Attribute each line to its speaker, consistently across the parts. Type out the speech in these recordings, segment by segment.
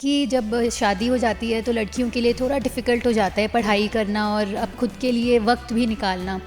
Speaker 1: कि जब शादी हो जाती है तो लड़कियों के लिए थोड़ा डिफ़िकल्ट हो जाता है पढ़ाई करना और अब खुद के लिए वक्त भी निकालना।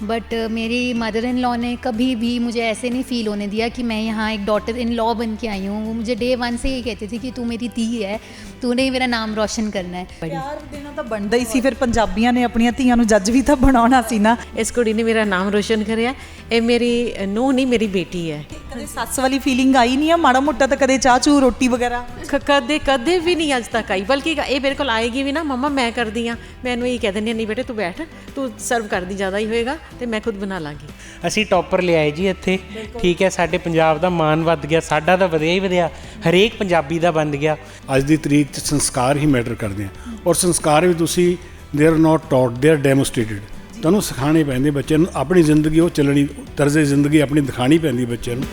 Speaker 1: बट मेरी मदर इन लॉ ने कभी भी मुझे ऐसे नहीं फ़ील होने दिया कि मैं यहाँ एक डॉटर इन लॉ बन के आई हूँ। वो मुझे डे वन से ही कहती थी कि तू मेरी धी है, तूने ही मेरा नाम रोशन करना है।
Speaker 2: ਪਿਆਰ ਦੇਣਾ ਤਾਂ ਬਣਦਾ ਹੀ ਸੀ, ਫਿਰ ਪੰਜਾਬੀਆਂ ਨੇ ਆਪਣੀਆਂ ਧੀਆਂ ਨੂੰ ਜੱਜ ਵੀ ਤਾਂ ਬਣਾਉਣਾ ਸੀ ਨਾ।
Speaker 3: ਇਸ ਕੁੜੀ ਨੇ ਮੇਰਾ ਨਾਮ ਰੋਸ਼ਨ ਕਰਿਆ। ਇਹ ਮੇਰੀ ਨੂੰਹ ਨਹੀਂ, ਮੇਰੀ ਬੇਟੀ ਹੈ।
Speaker 2: ਕਦੇ ਸੱਸ ਵਾਲੀ ਫੀਲਿੰਗ ਆਈ ਨਹੀਂ ਆ? ਮਾੜਾ ਮੋਟਾ ਤਾਂ ਕਦੇ ਚਾਹ ਚੂ ਰੋਟੀ ਵਗੈਰਾ?
Speaker 3: ਕਦੇ ਕਦੇ ਵੀ ਨਹੀਂ ਅੱਜ ਤੱਕ ਆਈ, ਬਲਕਿ ਇਹ ਮੇਰੇ ਕੋਲ ਆਏਗੀ ਵੀ ਨਾ, ਮੰਮਾ ਮੈਂ ਕਰਦੀ ਹਾਂ, ਮੈਨੂੰ ਇਹ ਕਹਿ ਦਿੰਦੀ ਨਹੀਂ ਬੇਟੇ ਤੂੰ ਬੈਠ, ਤੂੰ ਸਰਵ ਕਰਦੀ ਜ਼ਿਆਦਾ ਹੀ ਹੋਏਗਾ ਤੇ ਮੈਂ ਖੁਦ ਬਣਾ ਲਾਂਗੀ।
Speaker 4: ਅਸੀਂ ਟੌਪਰ ਲਿਆਏ ਜੀ ਇੱਥੇ, ਠੀਕ ਹੈ, ਸਾਡੇ ਪੰਜਾਬ ਦਾ ਮਾਣ ਵੱਧ ਗਿਆ, ਸਾਡਾ ਤਾਂ ਵਧਿਆ ਹੀ ਵਧਿਆ, ਹਰੇਕ ਪੰਜਾਬੀ ਦਾ ਬਣ ਗਿਆ।
Speaker 5: ਅੱਜ ਦੀ ਤਰੀਕ 'ਚ ਸੰਸਕਾਰ ਹੀ ਮੈਟਰ ਕਰਦੇ ਆ, ਔਰ ਸੰਸਕਾਰ ਵੀ ਤੁਸੀਂ they are not taught, they are demonstrated. ਤੁਹਾਨੂੰ ਸਿਖਾਉਣੇ ਪੈਂਦੇ ਬੱਚੇ ਨੂੰ, ਆਪਣੀ ਜ਼ਿੰਦਗੀ ਉਹ ਚੱਲਣੀ, ਤਰਜ਼ੇ ਜ਼ਿੰਦਗੀ ਆਪਣੀ ਦਿਖਾਉਣੀ ਪੈਂਦੀ ਬੱਚੇ ਨੂੰ।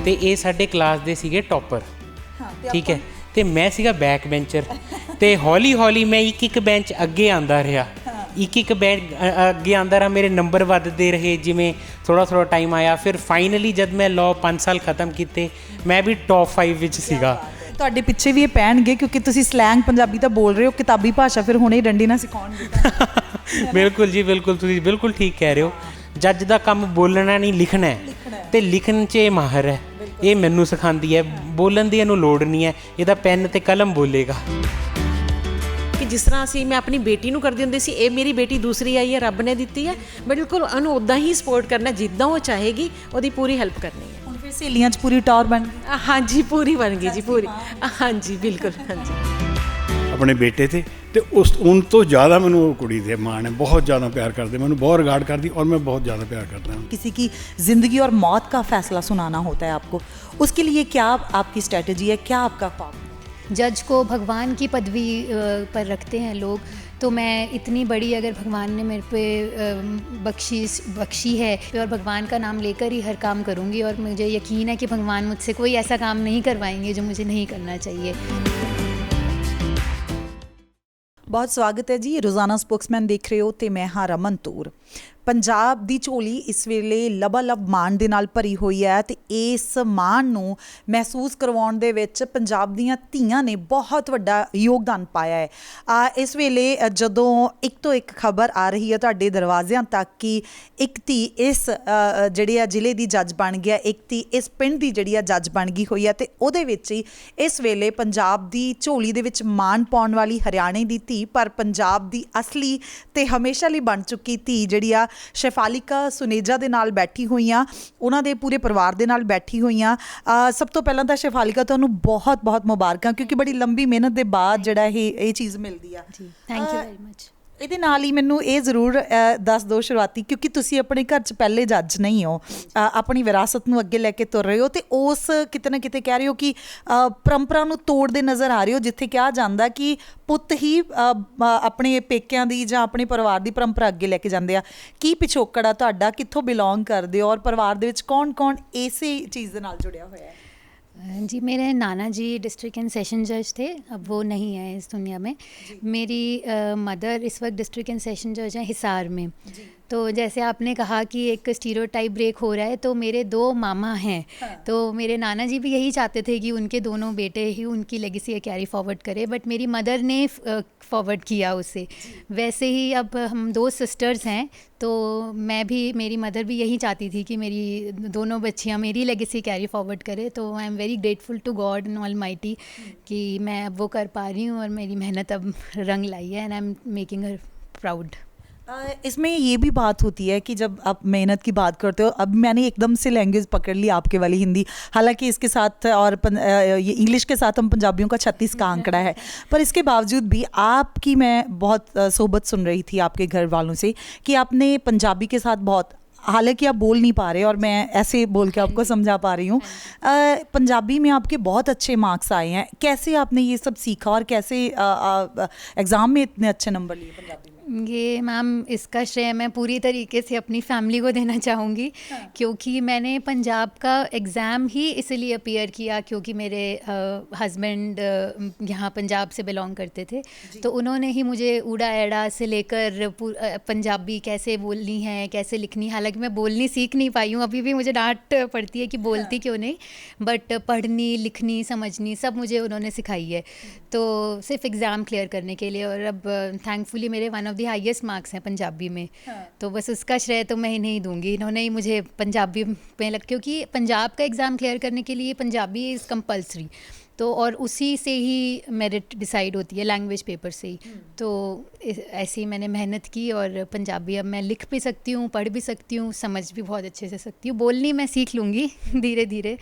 Speaker 4: ਤੇ ਇਹ ਸਾਡੇ ਕਲਾਸ ਦੇ ਸੀਗੇ ਟੌਪਰ, ਠੀਕ ਹੈ, ਤੇ ਮੈਂ ਸੀਗਾ ਬੈਕ ਬੈਂਚਰ। ਤੇ ਹੌਲੀ ਹੌਲੀ ਮੈਂ ਇੱਕ ਬੈਂਚ ਅੱਗੇ ਆਉਂਦਾ ਰਿਹਾ, ਇੱਕ ਬੈਂਚ ਅੱਗੇ ਆਉਂਦਾ ਰਿਹਾ, ਮੇਰੇ ਨੰਬਰ ਵੱਧਦੇ ਰਹੇ ਜਿਵੇਂ ਥੋੜ੍ਹਾ ਟਾਈਮ ਆਇਆ। ਫਿਰ ਫਾਈਨਲੀ ਜਦ ਮੈਂ ਲਾਅ 5 ਸਾਲ ਖ਼ਤਮ ਕੀਤੇ, ਮੈਂ ਵੀ ਟੌਪ 5 ਵਿੱਚ ਸੀਗਾ।
Speaker 2: ਤੁਹਾਡੇ ਪਿੱਛੇ ਵੀ ਇਹ ਪੈਣਗੇ ਕਿਉਂਕਿ ਤੁਸੀਂ ਸਲੈਂਗ ਪੰਜਾਬੀ ਤਾਂ ਬੋਲ ਰਹੇ ਹੋ, ਕਿਤਾਬੀ ਭਾਸ਼ਾ ਫਿਰ ਹੁਣੇ ਡੰਡੀ ਨਾਲ ਸਿਖਾਉਣਗੇ।
Speaker 4: ਬਿਲਕੁਲ ਜੀ, ਬਿਲਕੁਲ, ਤੁਸੀਂ ਬਿਲਕੁਲ ਠੀਕ ਕਹਿ ਰਹੇ ਹੋ। ਜੱਜ ਦਾ ਕੰਮ ਬੋਲਣਾ ਨਹੀਂ, ਲਿਖਣਾ ਹੈ, ਤੇ ਲਿਖਣ 'ਚ ਇਹ ਮਾਹਰ ਹੈ। ਇਹ ਮੈਨੂੰ ਸਿਖਾਉਂਦੀ ਹੈ, ਬੋਲਣ ਦੀ ਇਹਨੂੰ ਲੋੜ ਨਹੀਂ ਹੈ, ਇਹਦਾ ਪੈਨ ਤੇ ਕਲਮ ਬੋਲੇਗਾ।
Speaker 3: ਕਿ ਜਿਸ ਤਰ੍ਹਾਂ ਅਸੀਂ ਮੈਂ ਆਪਣੀ ਬੇਟੀ ਨੂੰ ਕਰਦੀ ਹੁੰਦੀ ਸੀ, ਇਹ ਮੇਰੀ ਬੇਟੀ ਦੂਸਰੀ ਆਈ ਹੈ, ਰੱਬ ਨੇ ਦਿੱਤੀ ਹੈ, ਬਿਲਕੁਲ ਉਹਨੂੰ ਉੱਦਾਂ ਹੀ ਸਪੋਰਟ ਕਰਨਾ, ਜਿੱਦਾਂ ਉਹ ਚਾਹੇਗੀ ਉਹਦੀ ਪੂਰੀ ਹੈਲਪ ਕਰਨੀ ਹੈ।
Speaker 2: ਹੁਣ ਫਿਰ ਸਹੇਲੀਆਂ 'ਚ ਪੂਰੀ ਟੌਰ ਬਣ ਗਈ?
Speaker 3: ਹਾਂਜੀ ਪੂਰੀ ਬਣ ਗਈ ਜੀ, ਪੂਰੀ। ਹਾਂਜੀ ਬਿਲਕੁਲ, ਹਾਂਜੀ।
Speaker 5: ਆਪਣੇ ਬੇਟੇ ਤੇ ਉਸ ਉਨ ਤੋਂ ਜ਼ਿਆਦਾ ਮੈਨੂੰ ਉਹ ਕੁੜੀ ਦੇ ਮਾਣ ਹੈ, ਬਹੁਤ ਜ਼ਿਆਦਾ ਪਿਆਰ ਕਰਦੇ, ਮੈਨੂੰ ਬਹੁਤ ਰਿਗਾਰਡ ਕਰਦੀ, ਔਰ मैं बहुत ज़्यादा प्यार करता हूँ।
Speaker 2: किसी की ज़िंदगी और मौत का फैसला सुनाना होता है आपको, उसके लिए क्या आपकी स्ट्रेटजी है, क्या आपका ख्वाब?
Speaker 1: जज को भगवान की पदवी पर रखते हैं लोग, तो मैं इतनी बड़ी अगर भगवान ने मेरे पे बख्शी है और भगवान का नाम लेकर ही हर काम करूँगी, और मुझे यकीन है कि भगवान मुझसे कोई ऐसा काम नहीं करवाएंगे जो मुझे नहीं करना चाहिए।
Speaker 2: ਬਹੁਤ ਸਵਾਗਤ ਹੈ ਜੀ, ਰੋਜ਼ਾਨਾ ਸਪੋਕਸਮੈਨ ਦੇਖ ਰਹੇ ਹੋ ਤੇ ਮੈਂ ਹਾਂ ਰਮਨ ਤੂਰ। ਪੰਜਾਬ ਦੀ ਝੋਲੀ ਇਸ ਵੇਲੇ ਲਬਾਲਬ ਮਾਣ ਦੇ ਨਾਲ ਭਰੀ ਹੋਈ ਹੈ ਤੇ ਇਸ ਮਾਣ ਨੂੰ ਮਹਿਸੂਸ ਕਰਵਾਉਣ ਦੇ ਵਿੱਚ ਪੰਜਾਬ ਦੀਆਂ ਧੀਆਂ ਨੇ ਬਹੁਤ ਵੱਡਾ ਯੋਗਦਾਨ ਪਾਇਆ ਹੈ। ਇਸ ਵੇਲੇ ਜਦੋਂ ਇੱਕ ਤੋਂ ਇੱਕ ਖਬਰ ਆ ਰਹੀ ਹੈ ਤੁਹਾਡੇ ਦਰਵਾਜ਼ਿਆਂ ਤੱਕ ਕਿ ਇੱਕ ਧੀ ਇਸ ਜਿਹੜੀ ਆ ਜ਼ਿਲ੍ਹੇ ਦੀ ਜੱਜ ਬਣ ਗਿਆ, ਇੱਕ ਧੀ ਇਸ ਪਿੰਡ ਦੀ ਜਿਹੜੀ ਆ ਜੱਜ ਬਣ ਗਈ ਹੋਈ ਹੈ, ਤੇ ਉਹਦੇ ਵਿੱਚ ਹੀ ਇਸ ਵੇਲੇ ਪੰਜਾਬ ਦੀ ਝੋਲੀ ਦੇ ਵਿੱਚ ਮਾਣ ਪਾਉਣ ਵਾਲੀ ਹਰਿਆਣੇ ਦੀ ਧੀ, ਪਰ ਪੰਜਾਬ ਦੀ ਅਸਲੀ ਤੇ ਹਮੇਸ਼ਾ ਲਈ ਬਣ ਚੁੱਕੀ ਧੀ ਜਿਹੜੀ ਆ ਸ਼ੈਫਾਲਿਕਾ ਸੁਨੇਜਾ ਦੇ ਨਾਲ ਬੈਠੀ ਹੋਈ ਹਾਂ, ਉਹਨਾਂ ਦੇ ਪੂਰੇ ਪਰਿਵਾਰ ਦੇ ਨਾਲ ਬੈਠੀ ਹੋਈ ਹਾਂ। ਸਭ ਤੋਂ ਪਹਿਲਾਂ ਤਾਂ ਸ਼ੈਫਾਲਿਕਾ ਤੁਹਾਨੂੰ ਬਹੁਤ ਬਹੁਤ ਮੁਬਾਰਕਾਂ, ਕਿਉਂਕਿ ਬੜੀ ਲੰਬੀ ਮਿਹਨਤ ਦੇ ਬਾਅਦ ਜਿਹੜਾ ਇਹ ਚੀਜ਼ ਮਿਲਦੀ ਆ।
Speaker 1: ਜੀ, ਥੈਂਕ ਯੂ ਵੈਰੀ ਮਚ।
Speaker 2: ਇਹਦੇ ਨਾਲ ਹੀ ਮੈਨੂੰ ਇਹ ਜ਼ਰੂਰ ਦੱਸ ਦਿਓ ਸ਼ੁਰੂਆਤੀ, ਕਿਉਂਕਿ ਤੁਸੀਂ ਆਪਣੇ ਘਰ 'ਚ ਪਹਿਲੇ ਜੱਜ ਨਹੀਂ ਹੋ, ਆਪਣੀ ਵਿਰਾਸਤ ਨੂੰ ਅੱਗੇ ਲੈ ਕੇ ਤੁਰ ਰਹੇ ਹੋ, ਅਤੇ ਉਸ ਕਿਤੇ ਨਾ ਕਿਤੇ ਕਹਿ ਰਹੇ ਹੋ ਕਿ ਪਰੰਪਰਾ ਨੂੰ ਤੋੜਦੇ ਨਜ਼ਰ ਆ ਰਹੇ ਹੋ, ਜਿੱਥੇ ਕਿਹਾ ਜਾਂਦਾ ਕਿ ਪੁੱਤ ਹੀ ਆਪਣੇ ਪੇਕਿਆਂ ਦੀ ਜਾਂ ਆਪਣੇ ਪਰਿਵਾਰ ਦੀ ਪਰੰਪਰਾ ਅੱਗੇ ਲੈ ਕੇ ਜਾਂਦੇ ਆ। ਕੀ ਪਿਛੋਕੜ ਆ ਤੁਹਾਡਾ, ਕਿੱਥੋਂ ਬਿਲੋਂਗ ਕਰਦੇ ਹੋ, ਔਰ ਪਰਿਵਾਰ ਦੇ ਵਿੱਚ ਕੌਣ ਕੌਣ ਇਸੇ ਚੀਜ਼ ਦੇ ਨਾਲ ਜੁੜਿਆ ਹੋਇਆ ਹੈ?
Speaker 1: जी, मेरे नाना जी डिस्ट्रिक्ट एंड सेशन जज थे, अब वो नहीं है इस दुनिया में। मेरी मदर इस वक्त डिस्ट्रिक्ट एंड सेशन जज हैं हिसार में। तो जैसे आपने कहा कि एक स्टीरियोटाइप ब्रेक हो रहा है, तो मेरे 2 मामा हैं। तो मेरे नाना जी भी यही चाहते थे कि उनके दोनों बेटे ही उनकी लेगेसी कैरी फॉरवर्ड करें, बट मेरी मदर ने फॉरवर्ड किया उसे। वैसे ही अब हम 2 सिस्टर्स हैं, तो मैं भी, मेरी मदर भी यही चाहती थी कि मेरी दोनों बच्चियाँ मेरी लेगेसी कैरी फॉरवर्ड करें। तो I am very grateful to God and almighty कि मैं अब वो कर पा रही हूँ, और मेरी मेहनत अब रंग लाई है, and I am making her proud.
Speaker 2: इसमें ये भी बात होती है कि जब आप मेहनत की बात करते हो, अब मैंने एकदम से लैंग्वेज पकड़ ली आपके वाली हिंदी, हालांकि इसके साथ और ये इंग्लिश के साथ हम पंजाबियों का 36 का आंकड़ा है, पर इसके बावजूद भी आपकी मैं बहुत सोहबत सुन रही थी आपके घर वालों से कि आपने पंजाबी के साथ बहुत, हालांकि आप बोल नहीं पा रहे और मैं ऐसे बोल के आपको समझा पा रही हूँ, पंजाबी में आपके बहुत अच्छे मार्क्स आए हैं। कैसे आपने ये सब सीखा और कैसे एग्ज़ाम में इतने अच्छे नंबर लिए पंजाबी में?
Speaker 1: ये मैम इसका श्रेय मैं पूरी तरीके से अपनी फैमिली को देना चाहूँगी, क्योंकि मैंने पंजाब का एग्ज़ाम ही इसलिए अपीयर किया क्योंकि मेरे हस्बैंड यहाँ पंजाब से बिलोंग करते थे, तो उन्होंने ही मुझे ऊड़ा एड़ा से लेकर पंजाबी कैसे बोलनी है, कैसे लिखनी, हालांकि मैं बोलनी सीख नहीं पाई हूँ, अभी भी मुझे डांट पड़ती है कि बोलती क्यों नहीं, बट पढ़नी लिखनी समझनी सब मुझे उन्होंने सिखाई है। तो सिर्फ एग्ज़ाम क्लियर करने के लिए, और अब थैंकफुली मेरे one of the highest marks हैं पंजाबी में, तो बस उसका श्रेय तो मैं ही नहीं दूंगी, इन्होंने ही मुझे पंजाबी में क्योंकि पंजाब का एग्ज़ाम क्लियर करने के लिए पंजाबी इज़ कंपलसरी, तो और उसी से ही मेरिट डिसाइड होती है, लैंग्वेज पेपर से ही। तो ऐसे ही मैंने मेहनत की और पंजाबी अब मैं लिख भी सकती हूँ, पढ़ भी सकती हूँ, समझ भी बहुत अच्छे से सकती हूँ, बोलनी मैं सीख लूँगी धीरे धीरे।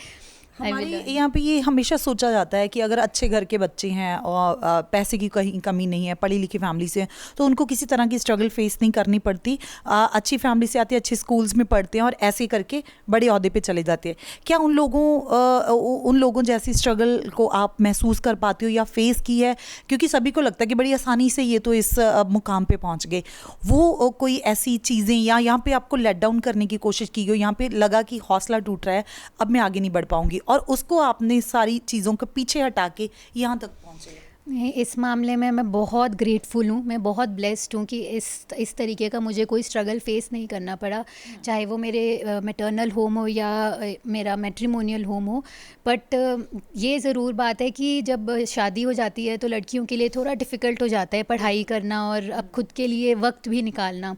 Speaker 2: हमारे यहाँ पे ये हमेशा सोचा जाता है कि अगर अच्छे घर के बच्चे हैं और पैसे की कहीं कमी नहीं है, पढ़ी लिखी फैमिली से, तो उनको किसी तरह की स्ट्रगल फेस नहीं करनी पड़ती, अच्छी फैमिली से आते हैं, अच्छे स्कूल्स में पढ़ते हैं और ऐसे करके बड़े ओहदे पे चले जाते हैं। क्या उन लोगों जैसी स्ट्रगल को आप महसूस कर पाते हो या फेस की है? क्योंकि सभी को लगता है कि बड़ी आसानी से ये तो इस मुकाम पे पहुँच गए, वो कोई ऐसी चीज़ें या यहाँ पे आपको लेट डाउन करने की कोशिश की गई, यहाँ पे लगा कि हौसला टूट रहा है, अब मैं आगे नहीं बढ़ पाऊँगी, और उसको आपने सारी चीज़ों को पीछे हटा के यहाँ तक पहुँचे?
Speaker 1: इस मामले में मैं बहुत ग्रेटफुल हूँ, मैं बहुत ब्लेस्ड हूँ कि इस तरीके का मुझे कोई स्ट्रगल फेस नहीं करना पड़ा, चाहे वो मेरे मैटरनल होम हो या मेरा मैट्रिमोनियल होम हो। बट ये ज़रूर बात है कि जब शादी हो जाती है तो लड़कियों के लिए थोड़ा डिफ़िकल्ट हो जाता है पढ़ाई करना और अब खुद के लिए वक्त भी निकालना।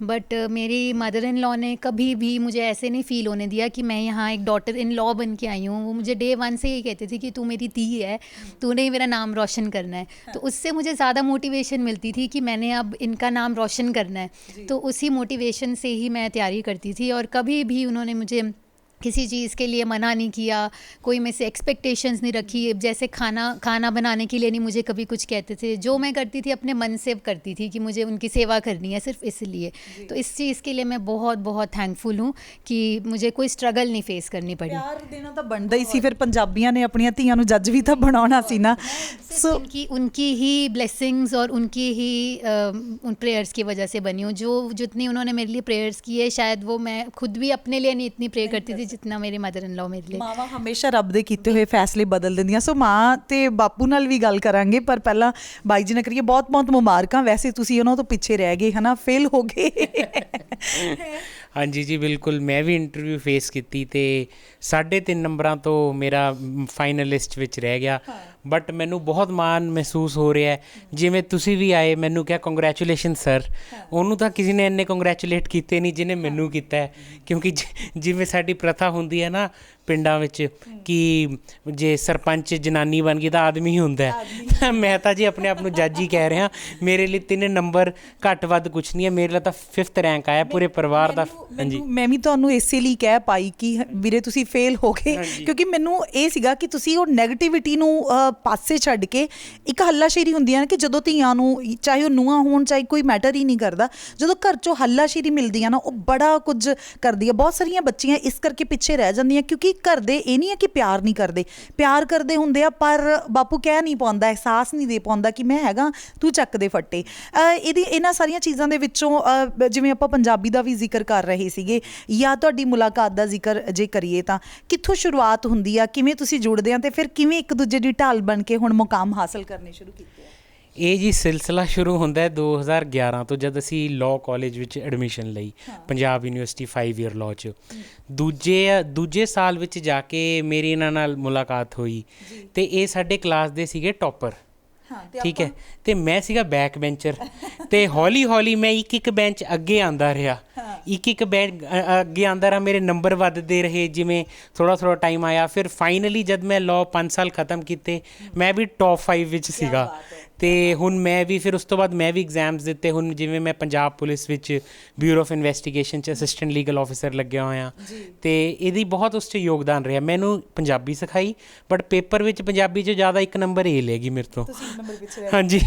Speaker 1: बट मेरी मदर इन लॉ ने कभी भी मुझे ऐसे नहीं फ़ील होने दिया कि मैं यहाँ एक डॉटर इन लॉ बन के आई हूँ। वो मुझे डे वन से ही कहते थे कि तू मेरी धी है, तूने ही मेरा नाम रोशन करना है। तो उससे मुझे ज़्यादा मोटिवेशन मिलती थी कि मैंने अब इनका नाम रोशन करना है, तो उसी मोटिवेशन से ही मैं तैयारी करती थी। और कभी भी उन्होंने मुझे किसी चीज़ के लिए मना नहीं किया, कोई में से एक्सपेक्टेशंस नहीं रखी। जैसे खाना बनाने के लिए नहीं मुझे कभी कुछ कहते थे, जो मैं करती थी अपने मन से करती थी कि मुझे उनकी सेवा करनी है सिर्फ इसलिए। तो इस चीज़ के लिए मैं बहुत बहुत थैंकफुल हूँ कि मुझे कोई स्ट्रगल नहीं फेस करनी पड़ी।
Speaker 2: प्यार देना तो बनता ही सी, फिर पंजाबियां ने अपनी ਧੀਆਂ ਨੂੰ जज भी तो बनाना सी ना।
Speaker 1: सो उनकी ही ब्लेसिंग्स और उनकी ही उन प्रेयर्स की वजह से बनी हूँ। जो जितनी उन्होंने मेरे लिए प्रेयर्स की है, शायद वो मैं खुद भी अपने लिए नहीं इतनी प्रे करती थी जितना मेरी मदर इन लॉ ਮੇਰੇ ਲਈ।
Speaker 2: ਮਾਵਾਂ ਹਮੇਸ਼ਾ ਰੱਬ ਦੇ ਕੀਤੇ ਹੋਏ ਫੈਸਲੇ ਬਦਲ ਦਿੰਦੀਆਂ। ਸੋ ਮਾਂ ਤੇ ਬਾਪੂ ਨਾਲ ਵੀ ਗੱਲ ਕਰਾਂਗੇ, ਪਰ ਪਹਿਲਾਂ ਬਾਈ ਜੀ ਨੇ ਕਰੀਏ ਬਹੁਤ ਬਹੁਤ ਮੁਬਾਰਕਾਂ। ਵੈਸੇ ਤੁਸੀਂ ਉਹਨਾਂ ਤੋਂ ਪਿੱਛੇ ਰਹਿ ਗਏ ਹਨਾ, ਫੇਲ ਹੋ ਗਏ।
Speaker 4: ਹਾਂਜੀ ਜੀ ਬਿਲਕੁਲ, ਮੈਂ ਵੀ ਇੰਟਰਵਿਊ ਫੇਸ ਕੀਤੀ ਤੇ 3.5 ਨੰਬਰਾਂ ਤੋਂ ਮੇਰਾ ਫਾਈਨਲਿਸਟ ਵਿੱਚ ਰਹਿ ਗਿਆ। ਬਟ ਮੈਨੂੰ ਬਹੁਤ ਮਾਣ ਮਹਿਸੂਸ ਹੋ ਰਿਹਾ ਹੈ। ਜਿਵੇਂ ਤੁਸੀਂ ਵੀ ਆਏ ਮੈਨੂੰ ਕਿਹਾ ਕੰਗ੍ਰੈਚੁਲੇਸ਼ਨ ਸਰ, ਉਹਨੂੰ ਤਾਂ ਕਿਸੇ ਨੇ ਇੰਨੇ ਕੰਗ੍ਰੈਚੁਲੇਟ ਕੀਤੇ ਨਹੀਂ ਜਿਹਨੇ ਮੈਨੂੰ ਕੀਤਾ ਹੈ। ਕਿਉਂਕਿ ਜਿਵੇਂ ਸਾਡੀ ਪ੍ਰਥਾ ਹੁੰਦੀ ਹੈ ਨਾ ਪਿੰਡਾਂ ਵਿੱਚ ਕਿ ਜੇ ਸਰਪੰਚ ਜਨਾਨੀ ਬਣ ਗਈ ਤਾਂ ਆਦਮੀ ਹੀ ਹੁੰਦਾ ਹੈ। ਮੈਂ ਤਾਂ ਜੀ ਆਪਣੇ ਆਪ ਨੂੰ ਜੱਜ ਹੀ ਕਹਿ ਰਿਹਾ, ਮੇਰੇ ਲਈ 3 ਨੰਬਰ ਘੱਟ ਵੱਧ ਕੁਛ ਨਹੀਂ ਹੈ, ਮੇਰੇ ਲਈ ਤਾਂ 5th ਰੈਂਕ ਆਇਆ ਪੂਰੇ ਪਰਿਵਾਰ ਦਾ। ਹਾਂਜੀ,
Speaker 2: ਮੈਂ ਵੀ ਤੁਹਾਨੂੰ ਇਸੇ ਲਈ ਕਹਿ ਪਾਈ ਕਿ ਵੀਰੇ ਤੁਸੀਂ ਫੇਲ ਹੋ ਗਏ, ਕਿਉਂਕਿ ਮੈਨੂੰ ਇਹ ਸੀਗਾ ਕਿ ਤੁਸੀਂ ਉਹ ਨੈਗੇਟਿਵਿਟੀ ਨੂੰ ਪਾਸੇ ਛੱਡ ਕੇ ਇੱਕ ਹੱਲਾਸ਼ੇਰੀ ਹੁੰਦੀ ਹੈ ਨਾ ਕਿ ਜਦੋਂ ਧੀਆਂ ਨੂੰ, ਚਾਹੇ ਉਹ ਨੂੰਹਾਂ ਹੋਣ ਚਾਹੇ ਕੋਈ ਮੈਟਰ ਹੀ ਨਹੀਂ ਕਰਦਾ, ਜਦੋਂ ਘਰ 'ਚੋਂ ਹੱਲਾਸ਼ੇਰੀ ਮਿਲਦੀ ਆ ਨਾ ਉਹ ਬੜਾ ਕੁਝ ਕਰਦੀ ਹੈ। ਬਹੁਤ ਸਾਰੀਆਂ ਬੱਚੀਆਂ ਇਸ ਕਰਕੇ ਪਿੱਛੇ ਰਹਿ ਜਾਂਦੀਆਂ ਕਿਉਂਕਿ ਘਰ ਦੇ ਇਹ ਨਹੀਂ ਹੈ ਕਿ ਪਿਆਰ ਨਹੀਂ ਕਰਦੇ, ਪਿਆਰ ਕਰਦੇ ਹੁੰਦੇ ਆ, ਪਰ ਬਾਪੂ ਕਹਿ ਨਹੀਂ ਪਾਉਂਦਾ, ਅਹਿਸਾਸ ਨਹੀਂ ਦੇ ਪਾਉਂਦਾ ਕਿ ਮੈਂ ਹੈਗਾ, ਤੂੰ ਚੱਕ ਦੇ ਫੱਟੇ। ਇਹਨਾਂ ਸਾਰੀਆਂ ਚੀਜ਼ਾਂ ਦੇ ਵਿੱਚੋਂ ਜਿਵੇਂ ਆਪਾਂ ਪੰਜਾਬੀ ਦਾ ਵੀ ਜ਼ਿਕਰ ਕਰ ਰਹੇ ਸੀਗੇ ਜਾਂ ਤੁਹਾਡੀ ਮੁਲਾਕਾਤ ਦਾ ਜ਼ਿਕਰ ਜੇ ਕਰੀਏ ਤਾਂ ਕਿੱਥੋਂ ਸ਼ੁਰੂਆਤ ਹੁੰਦੀ ਆ, ਕਿਵੇਂ ਤੁਸੀਂ ਜੁੜਦੇ ਆ ਤੇ ਫਿਰ ਕਿਵੇਂ ਇੱਕ ਦੂਜੇ ਦੀ ਢਾਲ ਬਣ ਕੇ ਹੁਣ ਮੁਕਾਮ ਹਾਸਲ ਕਰਨੇ ਸ਼ੁਰੂ ਕੀਤੇ ਆ?
Speaker 4: ਇਹ ਜੀ ਸਿਲਸਿਲਾ ਸ਼ੁਰੂ ਹੁੰਦਾ ਹੈ 2011 ਤੋਂ, ਜਦ ਅਸੀਂ ਲਾਅ ਕਾਲਜ ਵਿੱਚ ਐਡਮਿਸ਼ਨ ਲਈ ਪੰਜਾਬ ਯੂਨੀਵਰਸਿਟੀ 5 ਈਅਰ ਲਾਅ 'ਚ। ਦੂਜੇ ਸਾਲ ਵਿੱਚ ਜਾ ਕੇ ਮੇਰੀ ਇਹਨਾਂ ਨਾਲ ਮੁਲਾਕਾਤ ਹੋਈ ਤੇ ਇਹ ਸਾਡੇ ਕਲਾਸ ਦੇ ਸੀਗੇ ਟੌਪਰ। ਠੀਕ ਹੈ, ਤੇ ਮੈਂ ਸੀਗਾ ਬੈਕ ਬੈਂਚਰ ਤੇ ਹੌਲੀ ਹੌਲੀ ਮੈਂ ਇੱਕ ਬੈਂਚ ਅੱਗੇ ਆਉਂਦਾ ਰਿਹਾ, ਇੱਕ ਬੈਂਚ ਅੱਗੇ ਆਉਂਦਾ ਰਿਹਾ, ਮੇਰੇ ਨੰਬਰ ਵੱਧਦੇ ਰਹੇ ਜਿਵੇਂ ਥੋੜ੍ਹਾ ਟਾਈਮ ਆਇਆ। ਫਿਰ ਫਾਈਨਲੀ ਜਦ ਮੈਂ ਲਾਅ 5 ਸਾਲ ਖ਼ਤਮ ਕੀਤੇ ਮੈਂ ਵੀ ਟੌਪ 5 ਵਿੱਚ ਸੀਗਾ। ਅਤੇ ਹੁਣ ਮੈਂ ਵੀ ਫਿਰ ਉਸ ਤੋਂ ਬਾਅਦ ਮੈਂ ਵੀ ਐਗਜ਼ਾਮਸ ਦਿੱਤੇ। ਹੁਣ ਜਿਵੇਂ ਮੈਂ ਪੰਜਾਬ ਪੁਲਿਸ ਵਿੱਚ ਬਿਊਰੋ ਆਫ ਇਨਵੈਸਟੀਗੇਸ਼ਨ 'ਚ ਅਸਿਸਟੈਂਟ ਲੀਗਲ ਆਫਿਸਰ ਲੱਗਿਆ ਹੋਇਆ ਅਤੇ ਇਹਦੀ ਬਹੁਤ ਉਸ 'ਚ ਯੋਗਦਾਨ ਰਿਹਾ। ਮੈਨੂੰ ਪੰਜਾਬੀ ਸਿਖਾਈ, ਬਟ ਪੇਪਰ ਵਿੱਚ ਪੰਜਾਬੀ 'ਚ ਜ਼ਿਆਦਾ 1 ਨੰਬਰ ਇਹ ਲੈ ਗਈ ਮੇਰੇ ਤੋਂ। ਹਾਂਜੀ,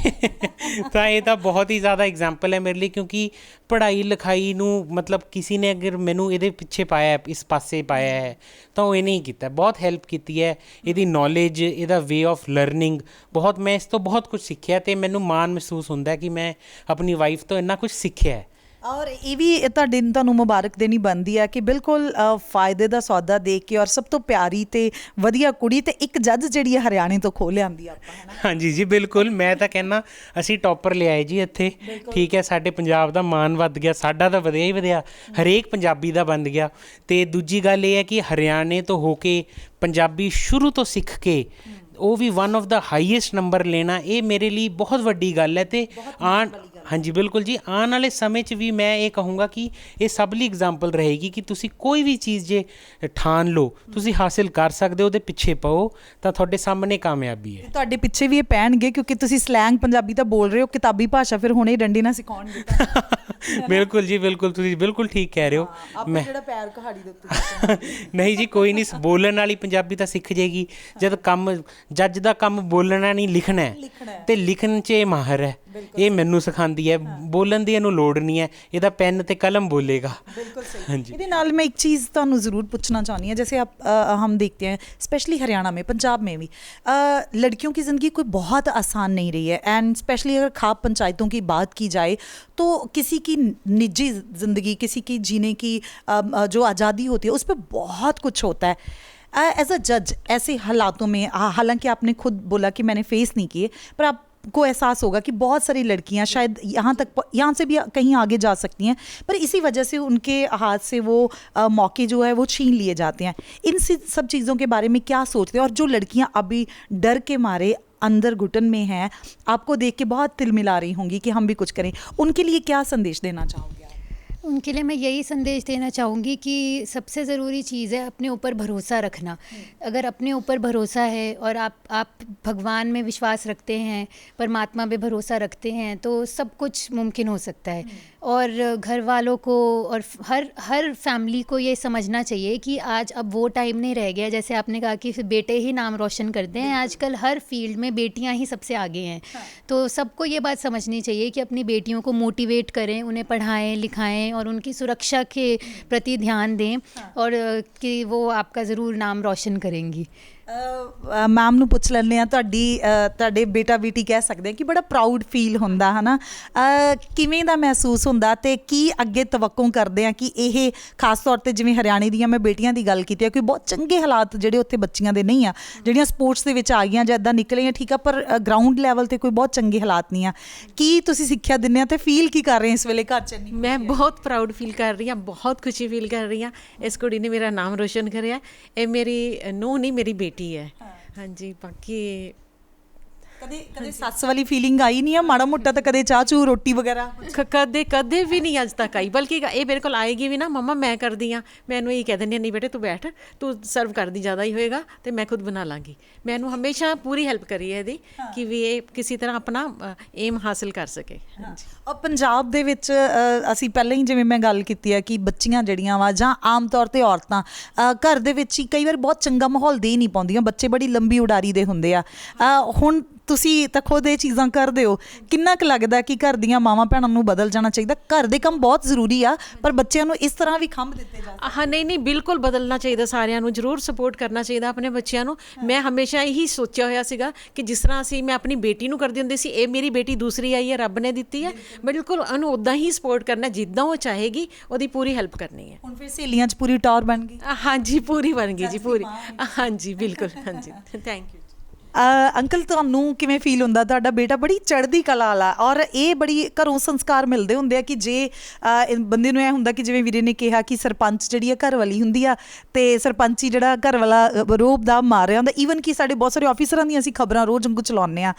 Speaker 4: ਤਾਂ ਇਹ ਤਾਂ ਬਹੁਤ ਹੀ ਜ਼ਿਆਦਾ ਐਗਜ਼ਾਮਪਲ ਹੈ ਮੇਰੇ ਲਈ, ਕਿਉਂਕਿ ਪੜ੍ਹਾਈ ਲਿਖਾਈ ਨੂੰ ਮਤਲਬ ਕਿਸੇ ਨੇ ਅਗਰ ਮੈਨੂੰ ਇਹਦੇ ਪਿੱਛੇ ਪਾਇਆ, ਇਸ ਪਾਸੇ ਪਾਇਆ ਹੈ, ਤਾਂ ਉਹ ਇਹਨੇ ਹੀ ਕੀਤਾ, ਬਹੁਤ ਹੈਲਪ ਕੀਤੀ ਹੈ। ਇਹਦੀ ਨੌਲੇਜ, ਇਹਦਾ ਵੇ ਆਫ ਲਰਨਿੰਗ, ਬਹੁਤ ਮੈਂ ਇਸ ਤੋਂ ਬਹੁਤ ਕੁਛ ਸਿੱਖਿਆ। ਸਿੱਖਿਆ ਤੇ ਮੈਨੂੰ ਮਾਣ ਮਹਿਸੂਸ ਹੁੰਦਾ ਕਿ ਮੈਂ ਆਪਣੀ ਵਾਈਫ ਤੋਂ ਇੰਨਾ ਕੁਝ ਸਿੱਖਿਆ ਹੈ।
Speaker 2: ਔਰ ਇਹ ਵੀ ਤੁਹਾਨੂੰ ਮੁਬਾਰਕ ਦੇਣੀ ਬਣਦੀ ਹੈ ਕਿ ਬਿਲਕੁਲ ਫਾਇਦੇ ਦਾ ਸੌਦਾ ਦੇ ਕੇ ਔਰ ਸਭ ਤੋਂ ਪਿਆਰੀ ਤੇ ਵਧੀਆ ਕੁੜੀ ਤੇ ਇੱਕ ਜੱਜ ਜਿਹੜੀ ਹੈ ਹਰਿਆਣੇ ਤੋਂ ਖੋਹ ਲਿਆਂਦੀ ਆਪਾਂ, ਹੈ ਨਾ।
Speaker 4: ਹਾਂਜੀ ਜੀ ਬਿਲਕੁਲ, ਮੈਂ ਤਾਂ ਕਹਿੰਦਾ ਅਸੀਂ ਟੌਪਰ ਲਿਆਏ ਜੀ ਇੱਥੇ, ਠੀਕ ਹੈ। ਸਾਡੇ ਪੰਜਾਬ ਦਾ ਮਾਣ ਵੱਧ ਗਿਆ, ਸਾਡਾ ਤਾਂ ਵਧਿਆ ਹੀ ਵਧਿਆ, ਹਰੇਕ ਪੰਜਾਬੀ ਦਾ ਬਣ ਗਿਆ। ਤੇ ਦੂਜੀ ਗੱਲ ਇਹ ਹੈ ਕਿ ਹਰਿਆਣੇ ਤੋਂ ਹੋ ਕੇ ਪੰਜਾਬੀ ਸ਼ੁਰੂ ਤੋਂ ਸਿੱਖ ਕੇ ਉਹ ਵੀ one of the highest number ਲੈਣਾ, ਇਹ ਮੇਰੇ ਲਈ ਬਹੁਤ ਵੱਡੀ ਗੱਲ ਹੈ। ਤੇ ਹਾਂਜੀ ਬਿਲਕੁਲ ਜੀ, ਆਉਣ ਵਾਲੇ ਸਮੇਂ 'ਚ ਵੀ ਮੈਂ ਇਹ ਕਹੂੰਗਾ ਕਿ ਇਹ ਸਭ ਲਈ ਐਗਜ਼ਾਮਪਲ ਰਹੇਗੀ ਕਿ ਤੁਸੀਂ ਕੋਈ ਵੀ ਚੀਜ਼ ਜੇ ਠਾਣ ਲਓ ਤੁਸੀਂ ਹਾਸਿਲ ਕਰ ਸਕਦੇ ਹੋ, ਉਹਦੇ ਪਿੱਛੇ ਪਾਓ ਤਾਂ ਤੁਹਾਡੇ ਸਾਹਮਣੇ ਕਾਮਯਾਬੀ ਹੈ।
Speaker 2: ਤੁਹਾਡੇ ਪਿੱਛੇ ਵੀ ਇਹ ਪੈਣਗੇ ਕਿਉਂਕਿ ਤੁਸੀਂ ਸਲੈਂਗ ਪੰਜਾਬੀ ਤਾਂ ਬੋਲ ਰਹੇ ਹੋ, ਕਿਤਾਬੀ ਭਾਸ਼ਾ ਫਿਰ ਹੁਣੇ ਡੰਡੇ ਨਾਲ ਸਿਖਾਉਣਗੇ।
Speaker 4: ਬਿਲਕੁਲ ਜੀ ਬਿਲਕੁਲ, ਤੁਸੀਂ ਬਿਲਕੁਲ ਠੀਕ ਕਹਿ ਰਹੇ ਹੋ।
Speaker 2: ਮੈਂ ਜਿਹੜਾ ਪੈਰ ਕਹਾੜੀ ਦੇ ਉੱਤੇ
Speaker 4: ਨਹੀਂ ਜੀ ਕੋਈ ਨਹੀਂ, ਬੋਲਣ ਵਾਲੀ ਪੰਜਾਬੀ ਤਾਂ ਸਿੱਖ ਜਾਏਗੀ। ਜਦ ਕੰਮ ਜੱਜ ਦਾ ਕੰਮ ਬੋਲਣਾ ਨਹੀਂ ਲਿਖਣਾ ਹੈ, ਤੇ ਲਿਖਣ 'ਚ ਇਹ ਮਾਹਰ ਹੈ, ਇਹ ਮੈਨੂੰ ਸਿਖਾਉਂਦੀ ਹੈ। ਬੋਲਣ ਦੀ ਇਹਨੂੰ ਲੋੜ ਨਹੀਂ ਹੈ, ਇਹਦਾ ਪੈਨ ਤੇ ਕਲਮ बोलेगा।
Speaker 2: बिल्कुल सही।
Speaker 4: ਹਾਂਜੀ,
Speaker 2: ਇਹਦੇ ਨਾਲ मैं एक चीज़ ਤੁਹਾਨੂੰ ज़रूर पूछना चाहनी है, जैसे हम देखते हैं स्पेशली हरियाणा में, पंजाब में भी लड़कियों की ज़िंदगी कोई बहुत आसान नहीं रही है। एंड स्पेशली अगर खाप पंचायतों की बात की जाए तो किसी की निजी ज़िंदगी, किसी की जीने की जो आज़ादी होती है उस पर बहुत कुछ होता है। एज अ जज ऐसे हालातों में, हालांकि आपने खुद बोला कि मैंने फेस नहीं किए, पर आप को एहसास होगा कि बहुत सारी लड़कियां शायद यहाँ से भी कहीं आगे जा सकती हैं, पर इसी वजह से उनके हाथ से वो मौके जो है वो छीन लिए जाते हैं। इन सब चीज़ों के बारे में क्या सोचते हैं? और जो लड़कियां अभी डर के मारे अंदर घुटन में हैं, आपको देख के बहुत तिलमिला रही होंगी कि हम भी कुछ करें, उनके लिए क्या संदेश देना चाहोगे?
Speaker 1: उनके लिए मैं यही संदेश देना चाहूँगी कि सबसे ज़रूरी चीज़ है अपने ऊपर भरोसा रखना। अगर अपने ऊपर भरोसा है और आप भगवान में विश्वास रखते हैं, परमात्मा पे भरोसा रखते हैं, तो सब कुछ मुमकिन हो सकता है। और घर वालों को और हर फैमिली को ये समझना चाहिए कि आज अब वो टाइम नहीं रह गया। जैसे आपने कहा कि बेटे ही नाम रोशन करते हैं, आजकल हर फील्ड में बेटियां ही सबसे आगे हैं। तो सबको ये बात समझनी चाहिए कि अपनी बेटियों को मोटिवेट करें, उन्हें पढ़ाएं लिखाएं और उनकी सुरक्षा के प्रति ध्यान दें, और कि वो आपका ज़रूर नाम रोशन करेंगी।
Speaker 2: मैम ਨੂੰ ਪੁੱਛ ਲੈਂਦੇ ਆ, ਤੁਹਾਡੇ ਬੇਟਾ ਬੇਟੀ ਕਹਿ ਸਕਦੇ ਆ ਕਿ ਬੜਾ ਪ੍ਰਾਊਡ ਫੀਲ ਹੁੰਦਾ ਹੈ ਨਾ, ਕਿਵੇਂ ਦਾ ਮਹਿਸੂਸ ਹੁੰਦਾ ਤੇ ਕੀ ਅੱਗੇ ਤਵੱਕੂ ਕਰਦੇ ਆ ਕਿ ਇਹ ਖਾਸ ਤੌਰ ਤੇ ਜਿਵੇਂ ਹਰਿਆਣੇ ਦੀਆਂ ਮੈਂ ਬੇਟੀਆਂ ਦੀ ਗੱਲ ਕੀਤੀ ਹੈ, ਕੋਈ ਬਹੁਤ ਚੰਗੇ ਹਾਲਾਤ ਜਿਹੜੇ ਉੱਥੇ ਬੱਚੀਆਂ ਦੇ ਨਹੀਂ ਆ, ਜਿਹੜੀਆਂ ਸਪੋਰਟਸ ਦੇ ਵਿੱਚ ਆ ਗਈਆਂ ਜਾਂ ਇੱਦਾਂ ਨਿਕਲੀਆਂ ਠੀਕ ਆ, ਪਰ ਗਰਾਊਂਡ ਲੈਵਲ ਤੇ ਕੋਈ ਬਹੁਤ ਚੰਗੇ ਹਾਲਾਤ ਨਹੀਂ ਆ, ਕੀ ਤੁਸੀਂ ਸਿੱਖਿਆ ਦਿੰਦੇ ਆ ਤੇ ਫੀਲ ਕੀ ਕਰ ਰਹੇ ਇਸ ਵੇਲੇ ਘਰ 'ਚ?
Speaker 3: ਮੈਂ ਬਹੁਤ ਪ੍ਰਾਊਡ ਫੀਲ ਕਰ ਰਹੀ ਹਾਂ, ਬਹੁਤ ਖੁਸ਼ੀ ਫੀਲ ਕਰ ਰਹੀ ਹਾਂ। ਇਸ ਕੁੜੀ ਨੇ ਮੇਰਾ ਨਾਮ ਰੋਸ਼ਨ ਕਰਿਆ। ਇਹ ਮੇਰੀ ਨੂੰਹ ਨਹੀਂ, ਮੇਰੀ ਬੇਟੀ ਹੈ। ਹਾਂਜੀ, ਬਾਕੀ
Speaker 2: ਕਦੇ ਸੱਸ ਵਾਲੀ ਫੀਲਿੰਗ ਆਈ ਨਹੀਂ ਆ ਮਾੜਾ ਮੋਟਾ ਤਾਂ? ਕਦੇ ਚਾਹ ਚੂ ਰੋਟੀ ਵਗੈਰਾ
Speaker 3: ਕਦੇ ਵੀ ਨਹੀਂ ਅੱਜ ਤੱਕ ਆਈ, ਬਲਕਿ ਇਹ ਮੇਰੇ ਕੋਲ ਆਏਗੀ ਵੀ ਨਾ, ਮੰਮਾ ਮੈਂ ਕਰਦੀ ਹਾਂ, ਮੈਂ ਇਹਨੂੰ ਇਹ ਕਹਿ ਦਿੰਦੀ ਹਾਂ ਨਹੀਂ ਬੇਟੇ ਤੂੰ ਬੈਠ, ਤੂੰ ਸਰਵ ਕਰਦੀ ਜ਼ਿਆਦਾ ਹੀ ਹੋਏਗਾ ਤੇ ਮੈਂ ਖੁਦ ਬਣਾ ਲਾਂਗੀ। ਮੈਂ ਇਹਨੂੰ ਹਮੇਸ਼ਾ ਪੂਰੀ ਹੈਲਪ ਕਰੀ ਹੈ ਇਹਦੀ ਕਿ ਵੀ ਇਹ ਕਿਸੇ ਤਰ੍ਹਾਂ ਆਪਣਾ ਏਮ ਹਾਸਿਲ ਕਰ ਸਕੇ। ਹਾਂਜੀ,
Speaker 2: ਔਰ ਪੰਜਾਬ ਦੇ ਵਿੱਚ ਅਸੀਂ ਪਹਿਲਾਂ ਹੀ ਜਿਵੇਂ ਮੈਂ ਗੱਲ ਕੀਤੀ ਹੈ ਕਿ ਬੱਚੀਆਂ ਜਿਹੜੀਆਂ ਵਾ ਜਾਂ ਆਮ ਤੌਰ ਤੇ ਔਰਤਾਂ ਘਰ ਦੇ ਵਿੱਚ ਹੀ ਕਈ ਵਾਰ ਬਹੁਤ ਚੰਗਾ ਮਾਹੌਲ ਦੇ ਨਹੀਂ ਪਾਉਂਦੀਆਂ, ਬੱਚੇ ਬੜੀ ਲੰਬੀ ਉਡਾਰੀ ਦੇ ਹੁੰਦੇ ਆ। ਹੁਣ ਤੁਸੀਂ ਤਾਂ ਖੁਦ ਇਹ ਚੀਜ਼ਾਂ ਕਰਦੇ ਹੋ, ਕਿੰਨਾ ਕੁ ਲੱਗਦਾ ਕਿ ਘਰ ਦੀਆਂ ਮਾਵਾਂ ਭੈਣਾਂ ਨੂੰ ਬਦਲ ਜਾਣਾ ਚਾਹੀਦਾ? ਘਰ ਦੇ ਕੰਮ ਬਹੁਤ ਜ਼ਰੂਰੀ ਆ, ਪਰ ਬੱਚਿਆਂ ਨੂੰ ਇਸ ਤਰ੍ਹਾਂ ਵੀ ਖੰਭ ਦਿੱਤੇ ਜਾ ਸਕਦੇ?
Speaker 3: ਹਾਂ, ਨਹੀਂ ਬਿਲਕੁਲ ਬਦਲਣਾ ਚਾਹੀਦਾ, ਸਾਰਿਆਂ ਨੂੰ ਜ਼ਰੂਰ ਸਪੋਰਟ ਕਰਨਾ ਚਾਹੀਦਾ ਆਪਣੇ ਬੱਚਿਆਂ ਨੂੰ। ਮੈਂ ਹਮੇਸ਼ਾ ਇਹੀ ਸੋਚਿਆ ਹੋਇਆ ਸੀਗਾ ਕਿ ਜਿਸ ਤਰ੍ਹਾਂ ਮੈਂ ਆਪਣੀ ਬੇਟੀ ਨੂੰ ਕਰਦੀ ਹੁੰਦੀ ਸੀ, ਇਹ ਮੇਰੀ ਬੇਟੀ ਦੂਸਰੀ ਆਈ ਹੈ, ਰੱਬ ਨੇ ਦਿੱਤੀ ਹੈ, ਬਿਲਕੁਲ ਉਹਨੂੰ ਉੱਦਾਂ ਹੀ ਸਪੋਰਟ ਕਰਨਾ, ਜਿੱਦਾਂ ਉਹ ਚਾਹੇਗੀ ਉਹਦੀ ਪੂਰੀ ਹੈਲਪ ਕਰਨੀ ਹੈ।
Speaker 2: ਹੁਣ ਫਿਰ ਸਹੇਲੀਆਂ 'ਚ ਪੂਰੀ ਟੌਰ ਬਣ ਗਈ?
Speaker 3: ਹਾਂਜੀ, ਪੂਰੀ ਬਣ ਗਈ ਜੀ, ਪੂਰੀ। ਹਾਂਜੀ ਬਿਲਕੁਲ, ਹਾਂਜੀ, ਥੈਂਕ ਯੂ।
Speaker 2: ਅੰਕਲ ਤੁਹਾਨੂੰ ਕਿਵੇਂ ਫੀਲ ਹੁੰਦਾ? ਤੁਹਾਡਾ ਬੇਟਾ ਬੜੀ ਚੜ੍ਹਦੀ ਕਲਾ ਵਾਲਾ, ਔਰ ਇਹ ਬੜੀ ਘਰੋਂ ਸੰਸਕਾਰ ਮਿਲਦੇ ਹੁੰਦੇ ਆ ਕਿ ਜੇ ਬੰਦੇ ਨੂੰ ਇਹ ਹੁੰਦਾ ਕਿ ਜਿਵੇਂ ਵੀਰੇ ਨੇ ਕਿਹਾ ਕਿ ਸਰਪੰਚ ਜਿਹੜੀ ਆ ਘਰ ਵਾਲੀ ਹੁੰਦੀ ਆ ਤੇ ਸਰਪੰਚੀ ਜਿਹੜਾ ਘਰ ਵਾਲਾ ਰੋਬ ਦਾ ਮਾਰ ਰਿਹਾ ਹੁੰਦਾ। ਈਵਨ ਕਿ ਸਾਡੇ ਬਹੁਤ ਸਾਰੇ ਆਫਿਸਰਾਂ ਦੀਆਂ ਅਸੀਂ ਖਬਰਾਂ ਰੋਜ਼ ਵਾਂਗੂ ਚਲਾਉਂਦੇ ਆ।